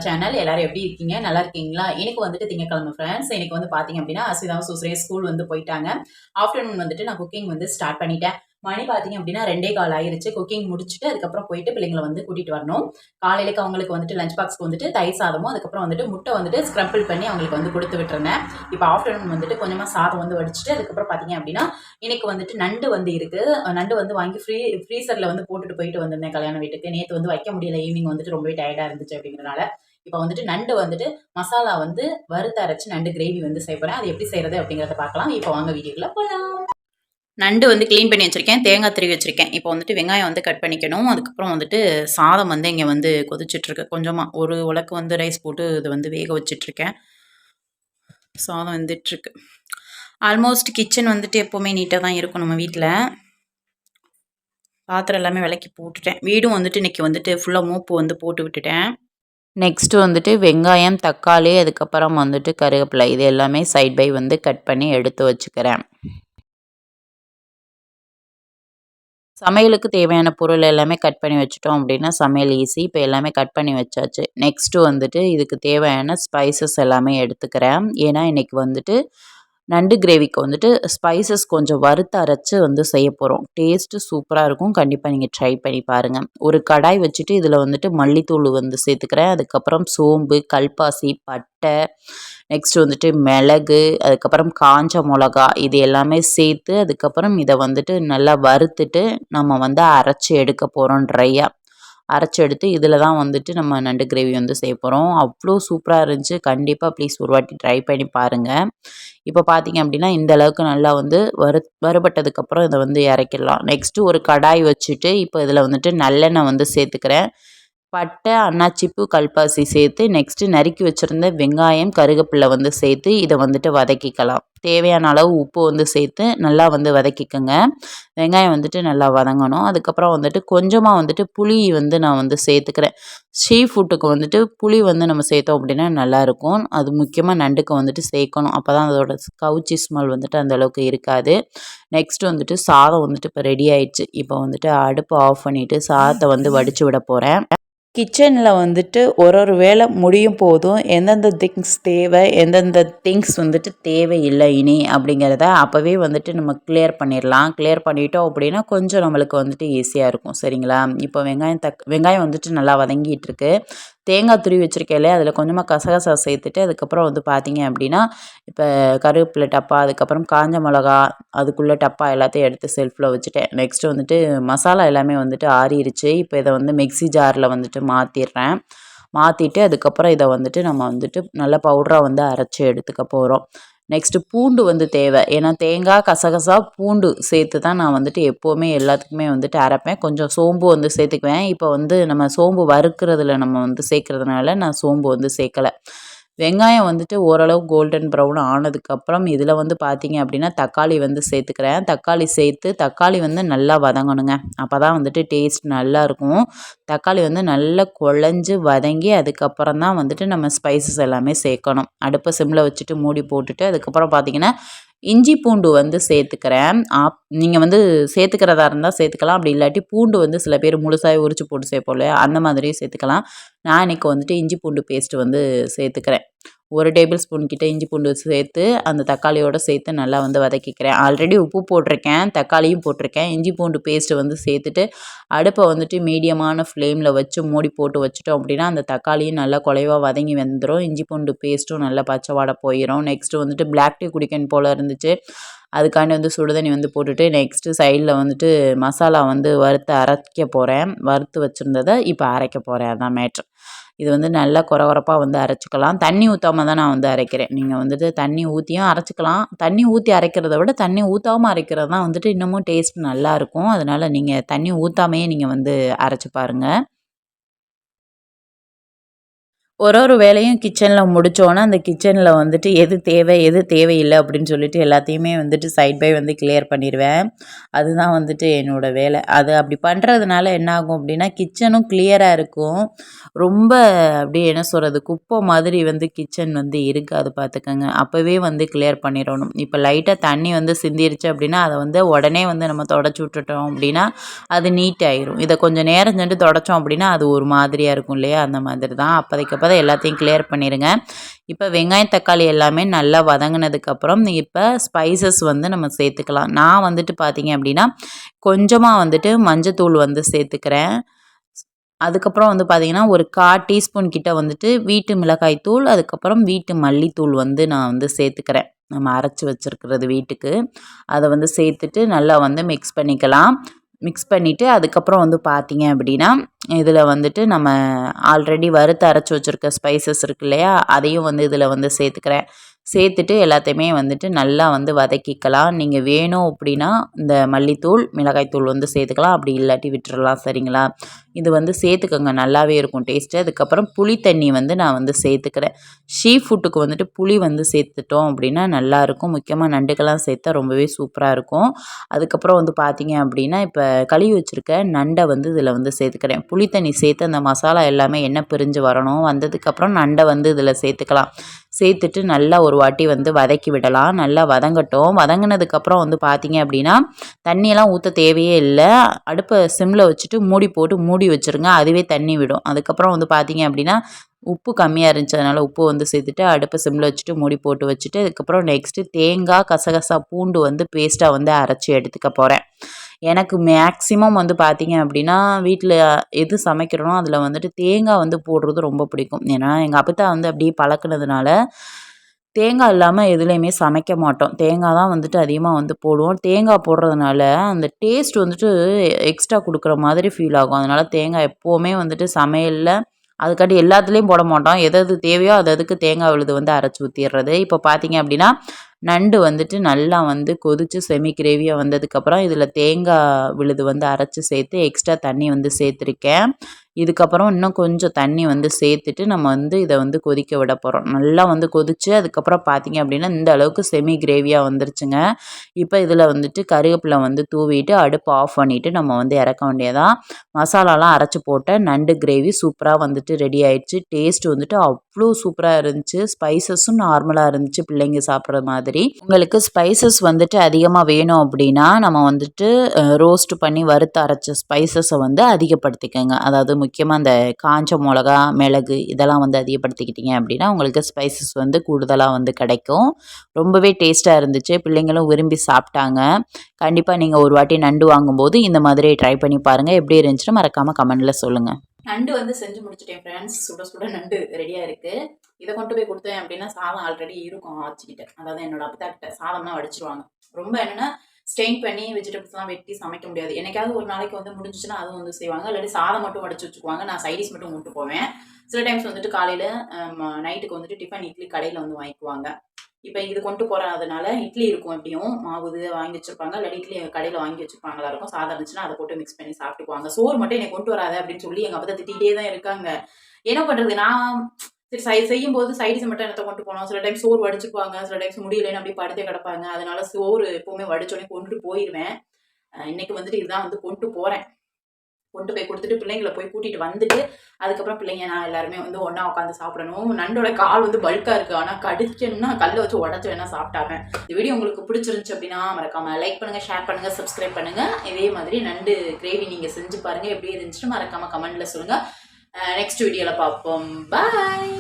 Channel. எல்லாரும் எப்படி இருக்கீங்க? நல்லா இருக்கீங்களா? எனக்கு வந்துட்டு திங்கட்கிழமை ஃப்ரெண்ட்ஸ். எனக்கு வந்து பார்த்தீங்க அப்படின்னா, அஸ்விதாவும் சுஸ்ரேயும் ஸ்கூல் வந்து போயிட்டாங்க. ஆஃப்டர்நூன் வந்துட்டு நான் குக்கிங் வந்து ஸ்டார்ட் பண்ணிட்டேன். மணி பார்த்தீங்க அப்படின்னா 2:15 ஆயிருச்சு. குக்கிங் முடிச்சுட்டு அதுக்கப்புறம் போயிட்டு பிள்ளைங்கள வந்து கூட்டிட்டு வரணும். காலையிலக்கு அவங்களுக்கு வந்துட்டு லஞ்ச் பாக்ஸ்க்கு வந்துட்டு தயிர் சாதமும், அதுக்கப்புறம் வந்துட்டு முட்டை வந்துட்டு ஸ்க்ரம்பிள் பண்ணி அவங்களுக்கு வந்து குடுத்து விட்டுருந்தேன். இப்போ ஆஃப்டர்நூன் வந்துட்டு கொஞ்சமா சாதம் வந்து வடிச்சுட்டு, அதுக்கப்புறம் பார்த்தீங்க அப்படின்னா, இன்னைக்கு வந்துட்டு நண்டு வந்து இருக்கு. நண்டு வந்து வாங்கி ஃப்ரீசர்ல வந்து போட்டுட்டு போயிட்டு வந்திருந்தேன் கல்யாண வீட்டுக்கு. நேத்து வந்து வைக்க முடியல. ஈவினிங் வந்துட்டு ரொம்பவே டயர்டா இருந்துச்சு அப்படிங்கிறனால. இப்போ வந்துட்டு நண்டு வந்துட்டு மசாலா வந்து வறுத்து அரைச்சு நண்டு கிரேவி வந்து செய்ய போறேன். அது எப்படி செய்யறது அப்படிங்கிறத பார்க்கலாம். இப்போ வாங்க வீடியோக்குள்ள போலாம். நண்டு வந்து க்ளீன் பண்ணி வச்சிருக்கேன். தேங்காய் துருவி வச்சிருக்கேன். இப்போ வந்துட்டு வெங்காயம் வந்து கட் பண்ணிக்கணும். அதுக்கப்புறம் வந்துட்டு சாதம் வந்து இங்க வந்து கொதிச்சிட்டுருக்கு. கொஞ்சமா ஒரு உலக்கு வந்து ரைஸ் போட்டு இது வந்து வேக வச்சுட்டுருக்கேன். சாதம் வெந்துட்டுருக்கு. ஆல்மோஸ்ட் கிச்சன் வந்துட்டு எப்போவுமே நீட்டாக தான் இருக்கும் நம்ம வீட்டில். பாத்திரம் எல்லாமே விளக்கி போட்டுட்டேன். வீடும் வந்துட்டு இன்னைக்கு வந்துட்டு ஃபுல்லாக மோப்பு வந்து போட்டு விட்டுட்டேன். நெக்ஸ்ட்டு வந்துட்டு வெங்காயம், தக்காளி, அதுக்கப்புறம் வந்துட்டு கருவேப்பிலை இது எல்லாமே சைட் பை வந்து கட் பண்ணி எடுத்து வச்சுக்கிறேன். சமையலுக்கு தேவையான பொருள் எல்லாமே கட் பண்ணி வச்சுட்டோம் அப்படின்னா சமையல் ஈஸி. இப்போ எல்லாமே கட் பண்ணி வச்சாச்சு. நெக்ஸ்ட்டு வந்துட்டு இதுக்கு தேவையான ஸ்பைசஸ் எல்லாமே எடுத்துக்கிறேன். ஏன்னா இன்னைக்கு வந்துட்டு நண்டு கிரேவிக்கு வந்துட்டு ஸ்பைசஸ் கொஞ்சம் வறுத்து அரைச்சு வந்து செய்ய போகிறோம். டேஸ்ட்டு சூப்பராக இருக்கும். கண்டிப்பாக நீங்கள் ட்ரை பண்ணி பாருங்கள். ஒரு கடாய் வச்சுட்டு இதில் வந்துட்டு மல்லித்தூள் வந்து சேர்த்துக்கிறேன். அதுக்கப்புறம் சோம்பு, கல்பாசி, பட்டை, நெக்ஸ்ட் வந்துட்டு மிளகு, அதுக்கப்புறம் காஞ்ச மிளகா இது எல்லாமே சேர்த்து அதுக்கப்புறம் இதை வந்துட்டு நல்லா வறுத்துட்டு நம்ம வந்து அரைச்சி எடுக்க போகிறோம் ட்ரையாக. அரைச்சி எடுத்து இதில் தான் வந்துட்டு நம்ம நண்டு கிரேவி வந்து செய்ய போகிறோம். அவ்வளோ சூப்பராக இருந்துச்சு. கண்டிப்பாக ப்ளீஸ் ஒரு வாட்டி ட்ரை பண்ணி பாருங்கள். இப்போ பார்த்தீங்க அப்படின்னா இந்த அளவுக்கு நல்லா வந்து வறுபட்டதுக்கப்புறம் இதை வந்து இறக்கிடலாம். நெக்ஸ்ட்டு ஒரு கடாய் வச்சுட்டு இப்போ இதில் வந்துட்டு நல்லெண்ணெய் வந்து சேர்த்துக்கிறேன். பட்டை, அன்னாச்சிப்பூ, கல்பாசி சேர்த்து நெக்ஸ்ட்டு நறுக்கி வச்சுருந்த வெங்காயம், கருவேப்பிலை வந்து சேர்த்து இதை வந்துட்டு வதக்கிக்கலாம். தேவையான அளவு உப்பு வந்து சேர்த்து நல்லா வந்து வதக்கிக்கோங்க. வெங்காயம் வந்துட்டு நல்லா வதங்கணும். அதுக்கப்புறம் வந்துட்டு கொஞ்சமாக வந்துட்டு புளி வந்து நான் வந்து சேர்த்துக்கிறேன். சீ ஃபுட்டுக்கு வந்துட்டு புளி வந்து நம்ம சேர்த்தோம் அப்படின்னா நல்லாயிருக்கும். அது முக்கியமாக நண்டுக்கு வந்துட்டு சேர்க்கணும். அப்போ தான் அதோட கவுச்சி ஸ்மெல் வந்துட்டு அந்தளவுக்கு இருக்காது. நெக்ஸ்ட்டு வந்துட்டு சாதம் வந்துட்டு இப்போ ரெடி ஆயிடுச்சு. இப்போ வந்துட்டு அடுப்பை ஆஃப் பண்ணிவிட்டு சாதத்தை வந்து வடித்து விட போகிறேன். கிச்சனில் வந்துட்டு ஒரு வேளை முடியும் போதும் எந்தெந்த திங்ஸ் தேவை, எந்தெந்த திங்ஸ் வந்துட்டு தேவையில்லை இனி அப்படிங்கிறத அப்போவே வந்துட்டு நம்ம கிளியர் பண்ணிடலாம். கிளியர் பண்ணிட்டோம் அப்படின்னா கொஞ்சம் நம்மளுக்கு வந்துட்டு ஈஸியாக இருக்கும். சரிங்களா? இப்போ வெங்காயம் வந்துட்டு நல்லா வதங்கிட்டு இருக்கு. தேங்காய் துருவி வச்சுருக்கேன் இல்லையா, அதில் கொஞ்சமாக கசகசா சேர்த்துட்டு அதுக்கப்புறம் வந்து பார்த்தீங்க அப்படின்னா இப்போ கருவேப்பிலை டப்பா, அதுக்கப்புறம் காஞ்ச மிளகா, அதுக்குள்ளே டப்பா எல்லாத்தையும் எடுத்து செல்ஃபில் வச்சுட்டேன். நெக்ஸ்ட்டு வந்துட்டு மசாலா எல்லாமே வந்துட்டு ஆறிடுச்சு. இப்போ இதை வந்து மிக்ஸி ஜாரில் வந்துட்டு மாற்றிடுறேன். மாற்றிட்டு அதுக்கப்புறம் இதை வந்துட்டு நம்ம வந்துட்டு நல்ல பவுடராக வந்து அரைச்சி எடுத்துக்க போகிறோம். நெக்ஸ்ட்டு பூண்டு வந்து தேவை. ஏன்னா தேங்காய், கசகசா, பூண்டு சேர்த்து தான் நான் வந்துட்டு எப்போவுமே எல்லாத்துக்குமே வந்துட்டு அரைப்பேன். கொஞ்சம் சோம்பு வந்து சேர்த்துக்குவேன். இப்போ வந்து நம்ம சோம்பு வறுக்கிறதுல நம்ம வந்து சேர்க்கறதுனால நான் சோம்பு வந்து சேர்க்கலை. வெங்காயம் வந்துட்டு ஓரளவு கோல்டன் ப்ரௌன் ஆனதுக்கப்புறம் இதில் வந்து பார்த்தீங்க அப்படின்னா தக்காளி வந்து சேர்த்துக்கிறேன். தக்காளி சேர்த்து தக்காளி வந்து நல்லா வதங்கணுங்க. அப்போ தான் வந்துட்டு டேஸ்ட் நல்லாயிருக்கும். தக்காளி வந்து நல்லா குழஞ்சு வதங்கி அதுக்கப்புறம் தான் வந்துட்டு நம்ம ஸ்பைசஸ் எல்லாமே சேர்க்கணும். அடுப்பை சிம்மில் வச்சுட்டு மூடி போட்டுட்டு அதுக்கப்புறம் பார்த்தீங்கன்னா இஞ்சி பூண்டு வந்து சேர்த்துக்கிறேன். நீங்கள் வந்து சேர்த்துக்கிறதா இருந்தால் சேர்த்துக்கலாம். அப்படி இல்லாட்டி பூண்டு வந்து சில பேர் முழுசாக உரிச்சு போட்டு சேர்ப்போம் இல்லையா, அந்த மாதிரியும் சேர்த்துக்கலாம். நான் இன்றைக்கி வந்துட்டு இஞ்சி பூண்டு பேஸ்ட்டு வந்து சேர்த்துக்கிறேன். 1 டேபிள் ஸ்பூன் கிட்ட இஞ்சி பூண்டு சேர்த்து அந்த தக்காளியோடு சேர்த்து நல்லா வந்து வதக்கிக்கிறேன். ஆல்ரெடி உப்பு போட்டிருக்கேன், தக்காளியும் போட்டிருக்கேன். இஞ்சி பூண்டு பேஸ்ட்டு வந்து சேர்த்துட்டு அடுப்பை வந்துட்டு மீடியமான ஃப்ளேமில் வச்சு மூடி போட்டு வச்சுட்டோம் அப்படின்னா அந்த தக்காளியும் நல்லா குலைவாக வதங்கி வந்துடும். இஞ்சி பூண்டு பேஸ்ட்டும் நல்லா பச்சை வாடை போயிடும். நெக்ஸ்ட்டு வந்துட்டு பிளாக் டீ குடிக்கணும் போல் இருந்துச்சு. அதுக்காண்டி வந்து சுடுதண்ணி வந்து போட்டுட்டு நெக்ஸ்ட்டு சைடில் வந்துட்டு மசாலா வந்து வறுத்து அரைக்க போகிறேன். வறுத்து வச்சுருந்ததை இப்போ அரைக்க போகிறேன். அதான் மேட்ரு. இது வந்து நல்லா கொரகொரப்பாக வந்து அரைச்சிக்கலாம். தண்ணி ஊற்றாம தான் நான் வந்து அரைக்கிறேன். நீங்கள் வந்துட்டு தண்ணி ஊற்றியும் அரைச்சிக்கலாம். தண்ணி ஊற்றி அரைக்கிறத விட தண்ணி ஊற்றாமல் அரைக்கிறது தான் வந்துட்டு இன்னமும் டேஸ்ட் நல்லாயிருக்கும். அதனால் நீங்கள் தண்ணி ஊற்றாமையே நீங்கள் வந்து அரைச்சி பாருங்கள். ஒரு வேலையும் கிச்சனில் முடித்தோன்னா அந்த கிச்சனில் வந்துட்டு எது தேவை எது தேவையில்லை அப்படின்னு சொல்லிட்டு எல்லாத்தையுமே வந்துட்டு சைட் பை வந்து கிளியர் பண்ணிடுவேன். அதுதான் வந்துட்டு என்னோடய வேலை. அது அப்படி பண்ணுறதுனால என்ன ஆகும் அப்படின்னா கிச்சனும் கிளியராக இருக்கும். ரொம்ப அப்படியே என்ன சொல்கிறது, குப்பை மாதிரி வந்து கிச்சன் வந்து இருக்காது பார்த்துக்கோங்க. அப்போவே வந்து கிளியர் பண்ணிடணும். இப்போ லைட்டாக தண்ணி வந்து சிந்திருச்சு அப்படின்னா அதை வந்து உடனே வந்து நம்ம தொடச்சி விட்டுட்டோம் அப்படின்னா அது நீட் ஆயிரும். இதை கொஞ்சம் நேரம் சென்று தொடச்சோம் அப்படின்னா அது ஒரு மாதிரியாக இருக்கும் இல்லையா, அந்த மாதிரி தான். அப்போதைக்கப்போ தான் எல்லாத்தையும் கிளியர் பண்ணிடுங்க. இப்போ வெங்காயம் தக்காளி எல்லாமே நல்லா வதங்கினதுக்கப்புறம் இப்போ ஸ்பைசஸ் வந்து நம்ம சேர்த்துக்கலாம். நான் வந்துட்டு பார்த்தீங்க அப்படின்னா கொஞ்சமாக வந்துட்டு மஞ்சத்தூள் வந்து சேர்த்துக்கிறேன். அதுக்கப்புறம் வந்து பார்த்திங்கன்னா ஒரு 1/4 டீஸ்பூன் கிட்ட வந்துட்டு வீட்டு மிளகாய் தூள், அதுக்கப்புறம் வீட்டு மல்லித்தூள் வந்து நான் வந்து சேர்த்துக்கிறேன். நம்ம அரைச்சி வச்சுருக்கிறது வீட்டுக்கு. அதை வந்து சேர்த்துட்டு நல்லா வந்து மிக்ஸ் பண்ணிக்கலாம். மிக்ஸ் பண்ணிவிட்டு அதுக்கப்புறம் வந்து பார்த்திங்க அப்படின்னா இதில் வந்துட்டு நம்ம ஆல்ரெடி வறுத்து அரைச்சி வச்சுருக்க ஸ்பைசஸ் இருக்கு இல்லையா, அதையும் வந்து இதில் வந்து சேர்த்துக்கிறேன். சேர்த்துட்டு எல்லாத்தையுமே வந்துட்டு நல்லா வந்து வதக்கிக்கலாம். நீங்கள் வேணும் அப்படின்னா இந்த மல்லித்தூள் மிளகாய்த்தூள் வந்து சேர்த்துக்கலாம், அப்படி இல்லாட்டி விட்டுறலாம். சரிங்களா, இது வந்து சேர்த்துக்கோங்க, நல்லாவே இருக்கும் டேஸ்ட்டு. அதுக்கப்புறம் புளி தண்ணி வந்து நான் வந்து சேர்த்துக்கிறேன். ஷீ ஃபுட்டுக்கு வந்துட்டு புளி வந்து சேர்த்துட்டோம் அப்படின்னா நல்லாயிருக்கும். முக்கியமாக நண்டுக்கெல்லாம் சேர்த்தா ரொம்பவே சூப்பராக இருக்கும். அதுக்கப்புறம் வந்து பார்த்திங்க அப்படின்னா இப்போ கழுவி வச்சுருக்க நண்டை வந்து இதில் வந்து சேர்த்துக்கிறேன். புளி தண்ணி சேர்த்து அந்த மசாலா எல்லாமே எண்ணெய் பிரிஞ்சு வரணும். வந்ததுக்கப்புறம் நண்டை வந்து இதில் சேர்த்துக்கலாம். சேர்த்துட்டு நல்லா ஒரு வாட்டி வந்து வதக்கி விடலாம். நல்லா வதங்கட்டும். வதங்கினதுக்கப்புறம் வந்து பார்த்திங்க அப்படின்னா தண்ணியெல்லாம் ஊற்ற தேவையே இல்லை. அடுப்பை சிம்மில் வச்சுட்டு மூடி போட்டு மூடி வச்சுருங்க, அதுவே தண்ணி விடும். அதுக்கப்புறம் வந்து பார்த்திங்க அப்படின்னா உப்பு கம்மியாக இருந்துச்சு, அதனால் உப்பு வந்து சேர்த்துட்டு அடுப்பை சிம்மில் வச்சுட்டு மூடி போட்டு வச்சுட்டு அதுக்கப்புறம் நெக்ஸ்ட்டு தேங்காய் கசகசா பூண்டு வந்து பேஸ்ட்டாக வந்து அரைச்சி எடுத்துக்க போகிறேன். எனக்கு மேக்ஸிமம் வந்து பார்த்திங்க அப்படின்னா வீட்டில் எது சமைக்கிறனோ அதில் வந்துட்டு தேங்காய் வந்து போடுறது ரொம்ப பிடிக்கும். ஏன்னா எங்கள் அப்பத்தா வந்து அப்படியே பழக்கினதுனால தேங்காய் இல்லாமல் எதுலேயுமே சமைக்க மாட்டோம். தேங்காய் தான் வந்துட்டு அதிகமாக வந்து போடுவோம். தேங்காய் போடுறதுனால அந்த டேஸ்ட் வந்துட்டு எக்ஸ்ட்ரா கொடுக்குற மாதிரி ஃபீல் ஆகும். அதனால் தேங்காய் எப்போவுமே வந்துட்டு சமையலில் அதுக்காட்டி எல்லாத்துலேயும் போட மாட்டோம். எது எது தேவையோ அது அதுக்கு தேங்காய் விழுது வந்து அரைச்சி ஊற்றிடுறது. இப்போ பார்த்திங்க அப்படின்னா நண்டு வந்துட்டு நல்லா வந்து கொதித்து செமி கிரேவியாக வந்ததுக்கப்புறம் இதில் தேங்காய் விழுது வந்து அரைச்சி சேர்த்து எக்ஸ்ட்ரா தண்ணி வந்து சேர்த்துருக்கேன். இதுக்கப்புறம் இன்னும் கொஞ்சம் தண்ணி வந்து சேர்த்துட்டு நம்ம வந்து இதை வந்து கொதிக்க விட போகிறோம். நல்லா வந்து கொதித்து அதுக்கப்புறம் பார்த்திங்க அப்படின்னா இந்த அளவுக்கு செமி கிரேவியாக வந்துருச்சுங்க. இப்போ இதில் வந்துட்டு கருவேப்பிலை வந்து தூவிட்டு அடுப்பு ஆஃப் பண்ணிவிட்டு நம்ம வந்து இறக்க வேண்டியதான். மசாலாலாம் அரைச்சி போட்ட நண்டு கிரேவி சூப்பராக வந்துட்டு ரெடி ஆயிடுச்சு. டேஸ்ட் வந்துட்டு அவ்வளோ சூப்பராக இருந்துச்சு. ஸ்பைசஸும் நார்மலாக இருந்துச்சு பிள்ளைங்க சாப்பிட்ற மாதிரி. உங்களுக்கு ஸ்பைசஸ் வந்துட்டு அதிகமாக வேணும் அப்படின்னா நம்ம வந்துட்டு ரோஸ்ட் பண்ணி வறுத்து அரைச்ச ஸ்பைசஸை வந்து அதிகப்படுத்திக்கோங்க. அதாவது முக்கியமாக அந்த காஞ்ச மிளகா, மிளகு இதெல்லாம் வந்து அதிகப்படுத்திக்கிட்டீங்க அப்படின்னா உங்களுக்கு ஸ்பைசஸ் வந்து கூடுதலாக வந்து கிடைக்கும். ரொம்பவே டேஸ்ட்டாக இருந்துச்சு. பிள்ளைங்களும் விரும்பி சாப்பிட்டாங்க. கண்டிப்பாக நீங்கள் ஒரு வாட்டி நண்டு வாங்கும்போது இந்த மாதிரி ட்ரை பண்ணி பாருங்கள். எப்படி இருந்துச்சுன்னு மறக்காமல் கமெண்டில் சொல்லுங்கள். நண்டு வந்து செஞ்சு முடிச்சிட்டேன் ஃப்ரெண்ட்ஸ். சுட சுட நண்டு ரெடியாக இருக்குது. இதை கொண்டு போய் கொடுத்தேன் அப்படின்னா சாதம் ஆல்ரெடி இருக்கும் ஆச்சிக்கிட்ட, அதாவது என்னோட அப்பத்தா கிட்ட சாதம்லாம் வடிச்சிருவாங்க. ரொம்ப என்னென்னா ஸ்டெயின் பண்ணி வெஜிடபிள்ஸ்லாம் வெட்டி சமைக்க முடியாது. என்னைக்காவது ஒரு நாளைக்கு வந்து முடிஞ்சிச்சுன்னா அதுவும் வந்து செய்வாங்க. இல்லாட்டி சாதம் மட்டும் வடிச்சு வச்சுக்குவாங்க. நான் சைடிஸ் மட்டும் கொண்டு போவேன். சில டைம்ஸ் வந்துட்டு காலையில் நைட்டுக்கு வந்துட்டு டிஃபன் இட்லி கடையில் வந்து வாங்கிக்குவாங்க. இப்போ இது கொண்டு போகிறதுனால இட்லி இருக்கும், எப்படியும் மாவு இது வாங்கி வச்சுருப்பாங்க. இல்லை இட்லி கடையில் வாங்கி வச்சுருப்பாங்களா இருக்கும். சாதம் இருந்துச்சுன்னா அதை போட்டு மிக்ஸ் பண்ணி சாப்பிட்டுக்குவாங்க. சோறு மட்டும் என்னை கொண்டு வராத அப்படின்னு சொல்லி எங்கள் அப்பா திட்டிகிட்டே தான் இருக்காங்க. என்ன பண்ணுறது, நான் சரி செய்யும்போது சைடிஸ் மட்டும் என்னத்தை கொண்டு போனோம். சில டைம் சோறு வடிச்சுக்குவாங்க, சில டைம்ஸ் முடியலைன்னு அப்படியே படுத்தே கிடப்பாங்க. அதனால சோறு எப்போவுமே வடிச்சோடனே கொண்டு போயிடுவேன். இன்னைக்கு வந்துட்டு இதுதான் வந்து கொண்டு போகிறேன். கொண்டு போய் கொடுத்துட்டு பிள்ளைங்களை போய் கூட்டிகிட்டு வந்துட்டு அதுக்கப்புறம் பிள்ளைங்க நான் எல்லாருமே வந்து ஒன்றா உட்காந்து சாப்பிடணும். நண்டோட கால் வந்து பல்காக இருக்குது, ஆனால் கடிக்கணும்னா கல்லை வச்சு உடச்சி வேணால் சாப்பிட்டாங்க. இந்த வீடியோ உங்களுக்கு பிடிச்சிருந்துச்சு அப்படின்னா மறக்காமல் லைக் பண்ணுங்கள், ஷேர் பண்ணுங்கள், சப்ஸ்கிரைப் பண்ணுங்கள். இதே மாதிரி நண்டு கிரேவி நீங்கள் செஞ்சு பாருங்கள். எப்படி இருந்துச்சுன்னு மறக்காமல் கமெண்ட்டில் சொல்லுங்கள். நெக்ஸ்ட் வீடியோவில் பார்ப்போம். பாய்.